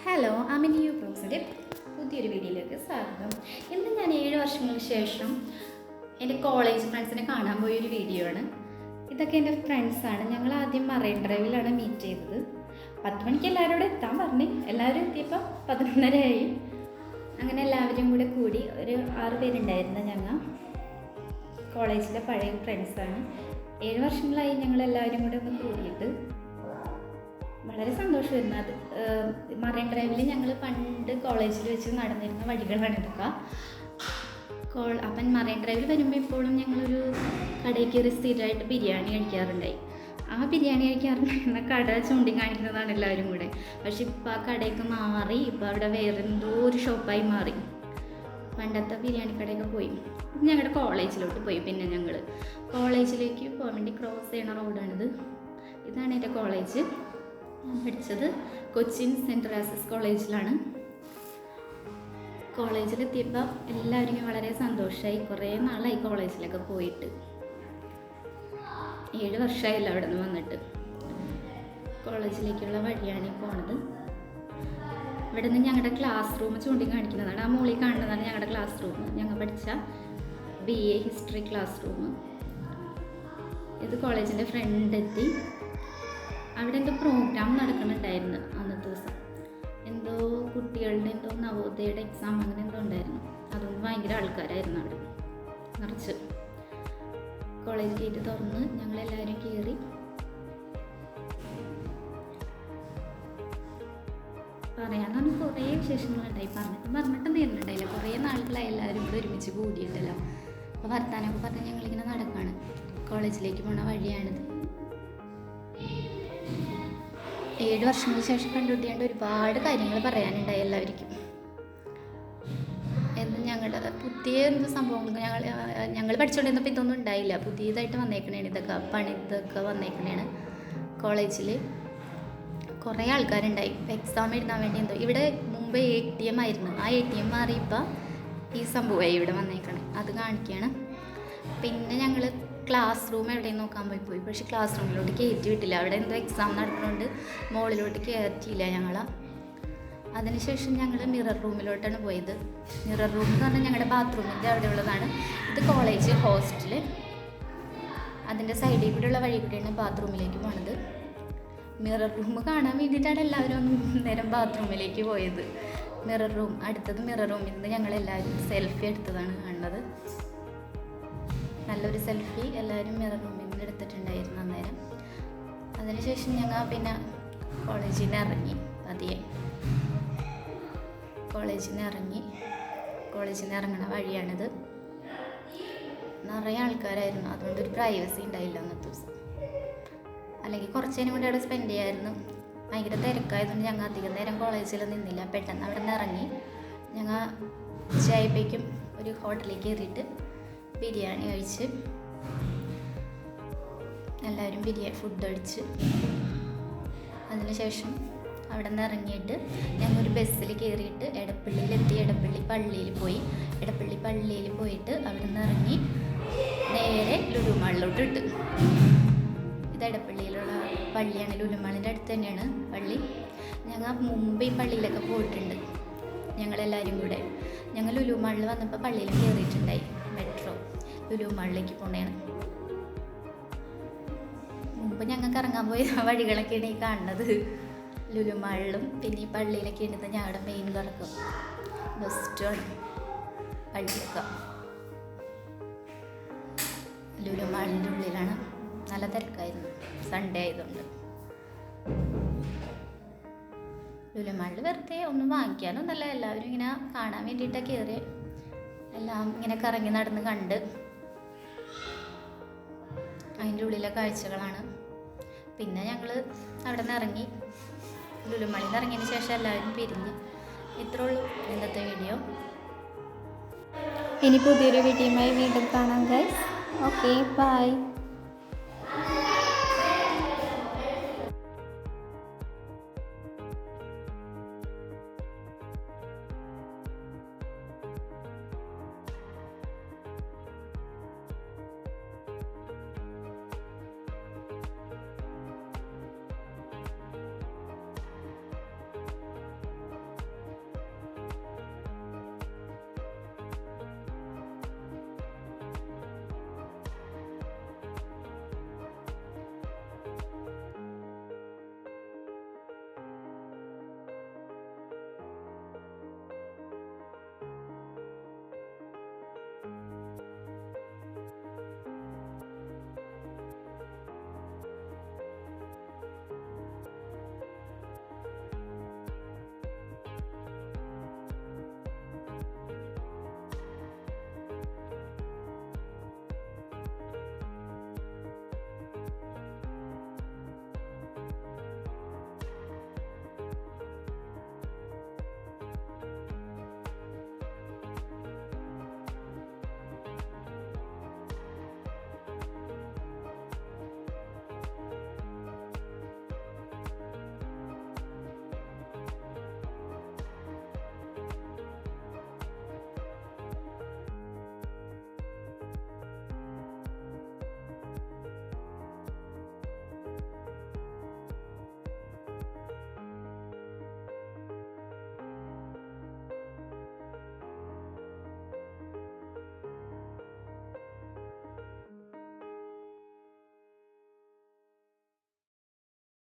Hello, അമിനിയു ബ്ലോഗ്സിൻ്റെ പുതിയൊരു വീഡിയോയിലേക്ക് സ്വാഗതം. ഇന്ന് ഞാൻ 7 വർഷങ്ങൾക്ക് ശേഷം എൻ്റെ കോളേജ് ഫ്രണ്ട്സിനെ കാണാൻ പോയൊരു വീഡിയോ ആണ്. ഇതൊക്കെ എൻ്റെ ഫ്രണ്ട്സാണ്. ഞങ്ങൾ ആദ്യം മറൈൻ ഡ്രൈവിലാണ് മീറ്റ് ചെയ്തത്. 10 മണിക്ക് എല്ലാവരും കൂടെ എത്താൻ പറഞ്ഞു. എല്ലാവരും എത്തിയപ്പോൾ 11:30 ആയി. അങ്ങനെ എല്ലാവരും കൂടെ കൂടി ഒരു 6 പേരുണ്ടായിരുന്നു. ഞങ്ങൾ കോളേജിലെ പഴയ ഫ്രണ്ട്സാണ്. 7 വർഷങ്ങളായി ഞങ്ങളെല്ലാവരും കൂടെ ഒന്ന് കൂടിയിട്ട് വളരെ സന്തോഷമായിരുന്നു. അത് മറൈൻ ഡ്രൈവിൽ ഞങ്ങൾ പണ്ട് കോളേജിൽ വെച്ച് നടന്നിരുന്ന വഴികളാണ് ഇതൊക്കെ. അപ്പം മറൈൻ ഡ്രൈവിൽ വരുമ്പോൾ എപ്പോഴും ഞങ്ങളൊരു കടയിൽ കയറി സ്ഥിരമായിട്ട് ബിരിയാണി കഴിക്കാറുണ്ടായി. ആ ബിരിയാണി കഴിക്കാറുണ്ടായിരുന്ന കട ചൂണ്ടിക്കാണിക്കുന്നതാണ് എല്ലാവരും കൂടെ. പക്ഷെ ഇപ്പോൾ ആ കടയൊക്കെ മാറി. ഇപ്പോൾ അവിടെ വേറെ എന്തോ ഒരു ഷോപ്പായി മാറി. പണ്ടത്തെ ബിരിയാണി കടയൊക്കെ പോയി. ഞങ്ങളുടെ കോളേജിലോട്ട് പോയി. പിന്നെ ഞങ്ങൾ കോളേജിലേക്ക് പോകാൻ വേണ്ടി ക്രോസ് ചെയ്യണ റോഡാണിത്. ഇതാണ് എൻ്റെ കോളേജ്. ഞാൻ പഠിച്ചത് കൊച്ചിൻ സെൻറ്റ് തെരേസാസ് കോളേജിലാണ്. കോളേജിലെത്തിയപ്പോൾ എല്ലാവരും വളരെ സന്തോഷമായി. കുറേ നാളായി കോളേജിലൊക്കെ പോയിട്ട്. 7 വർഷമായില്ല അവിടെ നിന്ന് വന്നിട്ട്. കോളേജിലേക്കുള്ള വഴിയാണ് ഈ പോണത്. ഇവിടെ നിന്ന് ഞങ്ങളുടെ ക്ലാസ് റൂം ചൂണ്ടിക്കാണിക്കുന്നതാണ്. ആ മുകളിൽ കാണുന്നതാണ് ഞങ്ങളുടെ ക്ലാസ് റൂം. ഞങ്ങൾ പഠിച്ച BA ഹിസ്റ്ററി ക്ലാസ് റൂം. ഇത് കോളേജിൻ്റെ ഫ്രണ്ട് എത്തി. അവിടെ എന്തോ പ്രോഗ്രാം നടക്കുന്നുണ്ടായിരുന്നു അന്നത്തെ ദിവസം. എന്തോ കുട്ടികളുടെ എന്തോ നവോദയയുടെ എക്സാം അങ്ങനെ എന്തോ ഉണ്ടായിരുന്നു. അതുകൊണ്ട് ഭയങ്കര ആൾക്കാരായിരുന്നു അവിടെ നിറച്ച്. കോളേജ് ഗേറ്റ് തുറന്ന് ഞങ്ങളെല്ലാവരും കയറി. പറയാന്ന് പറഞ്ഞാൽ കുറേ വിശേഷങ്ങളുണ്ടായി. പറഞ്ഞിട്ടും തീർന്നിട്ടുണ്ടായില്ല. കുറേ നാളുകളായി എല്ലാവരും കൂടെ ഒരുമിച്ച് കൂടിയിട്ടല്ലോ. അപ്പോൾ വർത്താനമൊക്കെ പറഞ്ഞ് ഞങ്ങളിങ്ങനെ നടക്കുകയാണ്. കോളേജിലേക്ക് പോണ വഴിയാണിത്. 7 വർഷങ്ങൾക്ക് ശേഷം കണ്ടുപിടിക്കേണ്ട ഒരുപാട് കാര്യങ്ങൾ പറയാനുണ്ടായി എല്ലാവർക്കും. ഞങ്ങളുടെ പുതിയ എന്ത് സംഭവങ്ങൾ ഞങ്ങൾ പഠിച്ചുകൊണ്ടിരുന്നപ്പോൾ ഇതൊന്നും ഉണ്ടായില്ല. പുതിയതായിട്ട് വന്നേക്കണേണ് ഇതൊക്കെ വന്നേക്കണേണ്. കോളേജിൽ കുറേ ആൾക്കാരുണ്ടായി. എക്സാം എഴുതാൻ വേണ്ടി എന്തോ ഇവിടെ മുമ്പ് ATM ആയിരുന്നു. ആ ATM മാറിയപ്പോൾ ഈ സംഭവമായി ഇവിടെ വന്നേക്കണേ. അത് കാണിക്കുകയാണ്. പിന്നെ ഞങ്ങൾ ക്ലാസ് റൂം എവിടെയും നോക്കാൻ പോയി. പക്ഷേ ക്ലാസ് റൂമിലോട്ട് കയറ്റി വിട്ടില്ല. അവിടെ എന്തോ എക്സാം നടക്കുന്നുണ്ട്. മുകളിലോട്ട് കയറ്റിയില്ല ഞങ്ങൾ. അതിനുശേഷം ഞങ്ങൾ മിറർ റൂമിലോട്ടാണ് പോയത്. മിറർ റൂം എന്ന് പറഞ്ഞാൽ ഞങ്ങളുടെ ബാത്റൂമിൻ്റെ അവിടെ ഉള്ളതാണ്. ഇത് കോളേജ് ഹോസ്റ്റൽ. അതിൻ്റെ സൈഡിൽ കൂടെയുള്ള വഴി കൂടെയാണ് ബാത്റൂമിലേക്ക് പോണത്. മിറർ റൂം കാണാൻ വേണ്ടിയിട്ടാണ് എല്ലാവരും നേരം ബാത്റൂമിലേക്ക് പോയത്. മിറർ റൂം അടുത്തത് മിറർ റൂമിൽ നിന്ന് ഞങ്ങളെല്ലാവരും സെൽഫി എടുത്തതാണ് കാണുന്നത്. നല്ലൊരു സെൽഫി എല്ലാവരും മിറർ റൂമിൽ നിന്ന് എടുത്തിട്ടുണ്ടായിരുന്നു അന്നേരം. അതിനുശേഷം ഞങ്ങൾ പിന്നെ കോളേജിൽ നിന്ന് ഇറങ്ങി. പതിയെ കോളേജിൽ നിന്ന് ഇറങ്ങണ വഴിയാണിത്. നിറയെ ആൾക്കാരായിരുന്നു. അതുകൊണ്ട് ഒരു പ്രൈവസി ഉണ്ടായില്ല അന്നത്തെ ദിവസം. അല്ലെങ്കിൽ കുറച്ച് നേരം കൂടി അവിടെ സ്പെൻഡ് ചെയ്യായിരുന്നു. ഭയങ്കര തിരക്കായതുകൊണ്ട് ഞങ്ങൾ അധികം നേരം കോളേജിൽ നിന്നില്ല. പെട്ടെന്ന് അവിടെ നിന്ന് ഇറങ്ങി ഞങ്ങൾ ചായപ്പേക്കും ഒരു ഹോട്ടലിൽ കയറിയിട്ട് ബിരിയാണി കഴിച്ച് എല്ലാവരും ഫുഡ് കഴിച്ച് അതിനുശേഷം അവിടെ നിന്ന് ഇറങ്ങിയിട്ട് ഞങ്ങൾ ഒരു ബസ്സിൽ കയറിയിട്ട് എടപ്പള്ളിയിലെത്തി. എടപ്പള്ളി പള്ളിയിൽ പോയിട്ട് അവിടെ നിന്ന് ഇറങ്ങി നേരെ ലുലു മാളിലോട്ട് ഇട്ട്. ഇത് എടപ്പള്ളിയിലുള്ള പള്ളിയാണ്. ലുലു മാളിൻ്റെ അടുത്ത് തന്നെയാണ് പള്ളി. ഞങ്ങൾ മുമ്പ് ഈ പള്ളിയിലൊക്കെ പോയിട്ടുണ്ട് ഞങ്ങളെല്ലാവരും കൂടെ. ഞങ്ങൾ ലുലു മാളിൽ വന്നപ്പോൾ പള്ളിയിൽ കയറിയിട്ടുണ്ടായി. മെട്രോ ലുലു മാളിലേക്ക് പോണേണ്. മുമ്പ് ഞങ്ങൾക്ക് ഇറങ്ങാൻ പോയ വഴികളൊക്കെയാണ് ഈ കാണുന്നത്. ലുലു മാളിലും പിന്നെ ഈ പള്ളിയിലൊക്കെ ഉണ്ട് ഞങ്ങളുടെ മെയിൻ കറക്കം. ബെസ്റ്റാണ് പള്ളിയൊക്കെ. ലുലു മാളിൻ്റെ ഉള്ളിലാണ്. നല്ല തിരക്കായിരുന്നു സൺഡേ ആയതുകൊണ്ട്. ലുലു മാളിൽ വെറുതെ ഒന്നും വാങ്ങിക്കാനൊന്നല്ല, എല്ലാവരും ഇങ്ങനെ കാണാൻ വേണ്ടിയിട്ടൊക്കെ കയറി എല്ലാം ഇങ്ങനെ കറങ്ങി നടന്ന് കണ്ട് അതിൻ്റെ ഉള്ളിലെ കാഴ്ചകളാണ്. പിന്നെ ഞങ്ങൾ അവിടെ നിന്ന് ഇറങ്ങി. ലുലു മാളിൽ നിന്ന് ഇറങ്ങിയതിന് ശേഷം എല്ലാവരും പിരിഞ്ഞ്. ഇത്രേ ഉള്ളൂ ഇന്നത്തെ വീഡിയോ. ഇനി പുതിയൊരു വീഡിയോയുമായി വീണ്ടും കാണാം ഗൈസ്. Okay, by.